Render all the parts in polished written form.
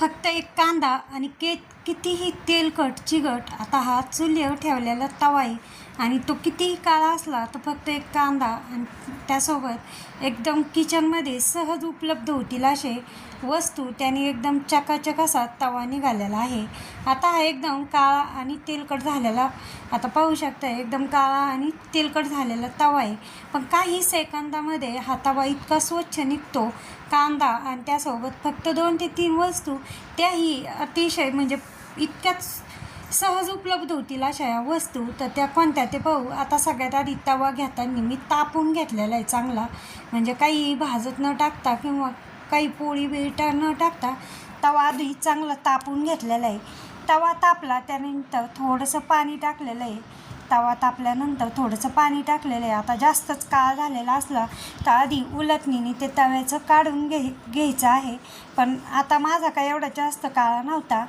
फक्त एक कांदा आणि कितीही तेलकट चिकट. आता हा चुलीवर ठेवलेला तवा आहे आणि तो कितीही काळा असला तर फक्त एक कांदा आणि त्यासोबत एकदम किचनमध्ये सहज उपलब्ध होतील असे वस्तू त्याने एकदम चकाचक असा तवा निघालेला आहे. आता हा एकदम काळा आणि तेलकट झालेला, आता पाहू शकता एकदम काळा आणि तेलकट झालेला तवा आहे. पण काही सेकंदामध्ये हा तवा इतका स्वच्छ निघतो. कांदा आणि त्यासोबत फक्त 2 ते 3 वस्तू, त्याही अतिशय म्हणजे इतक्याच सहज उपलब्ध होतील अशा या वस्तू. तर त्या कोणत्या ते पाहू. आता सगळ्यात आधी तवा घेताना मी तापून घेतलेला आहे चांगला, म्हणजे काही भाजत न टाकता किंवा काही पोळी बिळटा न टाकता तवा आधी चांगला तापून घेतलेला आहे. तवा तापला त्यानंतर थोडंसं पाणी टाकलेलं आहे. तवा तापल्यानंतर थोडंसं पाणी टाकलेलं आहे. आता जास्तच काळा झालेला असला तर आधी उलटणीने ते तव्याचं काढून घ्यायचं आहे. पण आता माझा काय एवढा जास्त काळा नव्हता.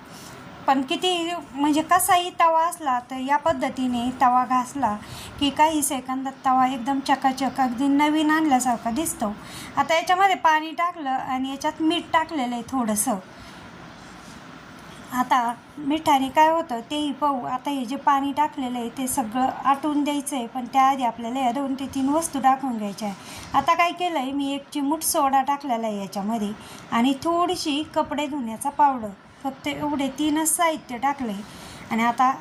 पण किती म्हणजे कसाही तवा असला तर या पद्धतीने तवा घासला की काही सेकंदात तवा एकदम चकाचक अगदी नवीन आणल्यासारखा दिसतो. आता याच्यामध्ये पाणी टाकलं आणि याच्यात मीठ टाकलेलं आहे थोडंसं. आता मिठाने काय होतं तेही पाहू. आता हे जे पाणी टाकलेलं आहे ते सगळं आटून द्यायचं आहे, पण त्याआधी आपल्याला या 2 ते 3 वस्तू टाकून घ्यायच्या आहे. आता काय केलं आहे मी, 1 चिमूट सोडा टाकलेला आहे याच्यामध्ये आणि थोडीशी कपडे धुण्याचा पावडर, फक्त एवढे 3च साहित्य टाकले. आणि आता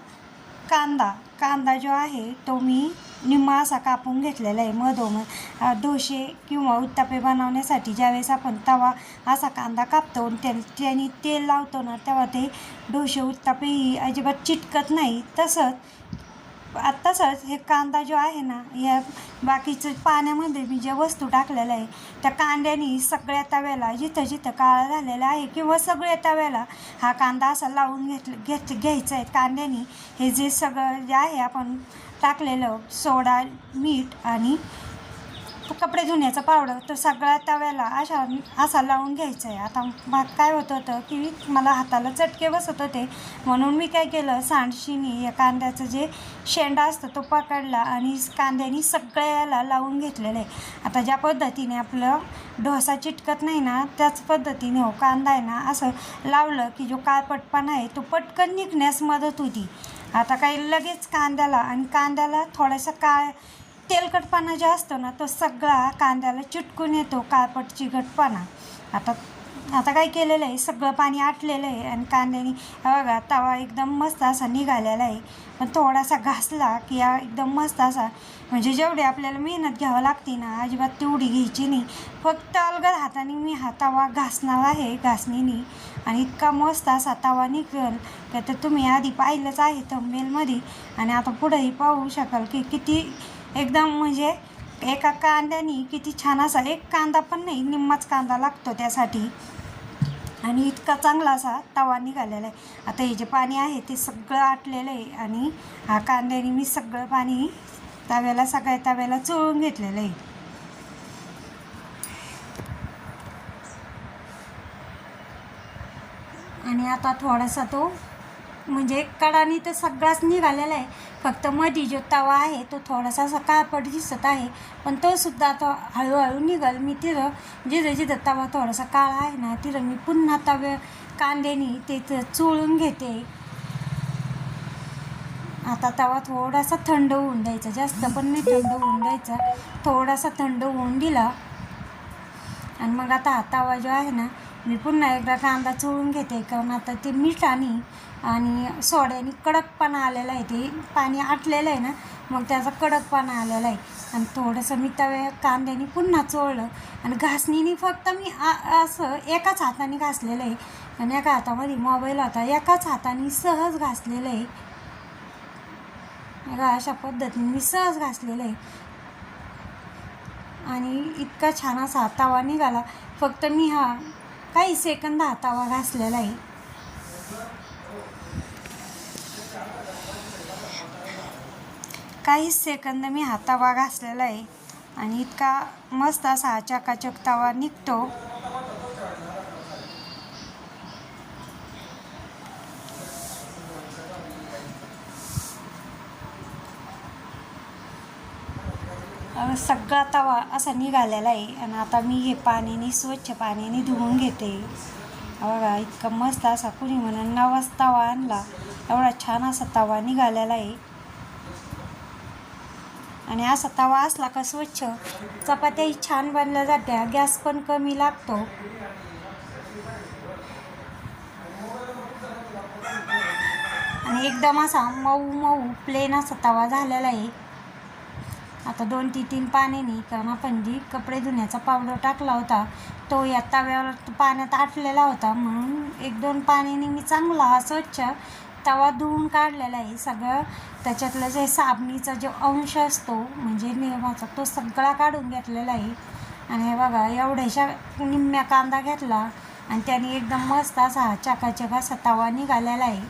कांदा जो आहे तो मी निम्मा असा कापून घेतलेला आहे. मधोमध डोसे किंवा उत्तापे बनवण्यासाठी ज्यावेळेस आपण तवा असा कांदा कापतो त्याने तेल लावतो ना, तेव्हा ते डोसे उत्तापेही अजिबात चिटकत नाही. तसंच हे कांदा जो आहे ना, या बाकीचं पाण्यामध्ये मी ज्या वस्तू टाकलेल्या आहे त्या कांद्याने सगळ्या तव्याला जिथं जिथं काळा झालेला आहे किंवा सगळ्या तव्याला हा कांदा असा लावून घ्यायचा आहे कांद्याने. हे जे सगळं जे आहे आपण टाकलेलं सोडा, मीठ आणि कपडे धुण्याचा पावडर, तर सगळ्या तव्याला असा लावून घ्यायचं आहे. आता मग काय होतं की मला हाताला चटके बसत होते, म्हणून मी काय केलं, सांडशीने या कांद्याचं जे शेंडा असतं तो पकडला आणि कांद्याने सगळ्याला लावून घेतलेलं आहे. आता ज्या पद्धतीने आपलं डोसा चिटकत नाही ना, त्याच पद्धतीने कांदा आहे ना असं लावलं की जो काळपटपणा आहे तो पटकन निघण्यास मदत होती. आता काही लगेच कांद्याला थोडासा तेलकटपणा जो असतो ना तो सगळा कांद्याला चिटकून येतो, काळपट चिकटपणा. आता काय केलेलं आहे, सगळं पाणी आटलेलं आहे आणि कांद्याने बघा तवा एकदम मस्त असा निघालेला आहे. पण थोडासा घासला की एकदम मस्त असा, म्हणजे जेवढी आपल्याला मेहनत घ्यावं लागते ना अजिबात तेवढी घ्यायची नाही. फक्त अलगद हाताने मी हा तवा घासणार आहे घासणीने, आणि इतका मस्त असा तवा निघेल तर तुम्ही आधी पाहिलंच आहे थंबनेलमध्ये. आणि आता पुढेही पाहू शकाल की किती एकदम म्हणजे एका कांद्याने किती छान असा, एक कांदा पण नाही निम्माच कांदा लागतो त्यासाठी, आणि इतका चांगला असा तवा निघालेला आहे. आता हे जे पाणी आहे ते सगळं आटलेलं आहे आणि हा कांद्याने मी सगळं पाणी सगळ्या तव्याला चोळून घेतलेलं आहे. आणि आता थोडासा तो म्हणजे कडानी तर सगळाच निघालेला आहे, फक्त मध्ये जो तवा आहे तो थोडासा असा काळपट दिसत आहे, पण तो सुद्धा आता हळूहळू निघाल. मी जिथं तवा थोडासा काळा आहे ना तिथं मी पुन्हा कांद्याने ते चोळून घेते. आता तवा थोडासा थंड होऊन द्यायचा, जास्त पण नाही थंड होऊन द्यायचा, थोडासा थंड होऊन दिला. आणि मग आता हा तवा जो आहे ना मी पुन्हा एकदा कांदा चोळून घेते, कारण आता ते मिठाने आणि सोड्याने कडकपणा आलेला आहे, ते पाणी आटलेलं आहे ना मग त्याचा कडकपणा आलेला आहे. आणि थोडंसं मी कांद्याने पुन्हा चोळलं आणि घासणीने फक्त मी असं एकाच हाताने घासलेलं आहे आणि एका हातामध्ये मोबाईल होता, एकाच हाताने सहज घासलेलं आहे. अशा पद्धतीने मी सहज घासलेलं आहे आणि इतका छान असा तवा निघाला. फक्त मी काही सेकंद तवा घासलेला आहे. काही सेकंद मी तवा घासलेला आहे आणि इतका मस्त असा चकाचक तवा निघतो. सगळा तवा असा निघालेला आहे. आणि आता मी हे स्वच्छ पाण्याने धुवून घेते. बघा इतका मस्त असा कुणी म्हणा नवाच तवा आणला, एवढा छान असा तवा निघालेला आहे. आणि असा तवा असला का स्वच्छ चपात्याही छान बनल्या जात्या, गॅस पण कमी लागतो. आणि एकदम असा मऊ मऊ प्लेन असा तवा झालेला आहे. आता 2 ते 3 पाण्याने, कारण आपण जी कपडे धुण्याचा पावडर टाकला होता तो या तव्यावर पाण्यात आटलेला होता, म्हणून 1-2 पाण्याने मी चांगला हा स्वच्छ तवा धुवून काढलेला आहे. सगळं त्याच्यातलं जे साबणीचा जो अंश असतो म्हणजे नियमाचा तो सगळा काढून घेतलेला आहे. आणि हे बघा एवढ्याशा निम्म्या कांदा घेतला आणि त्याने एकदम मस्त असा चकाचक असा तवा निघालेला आहे.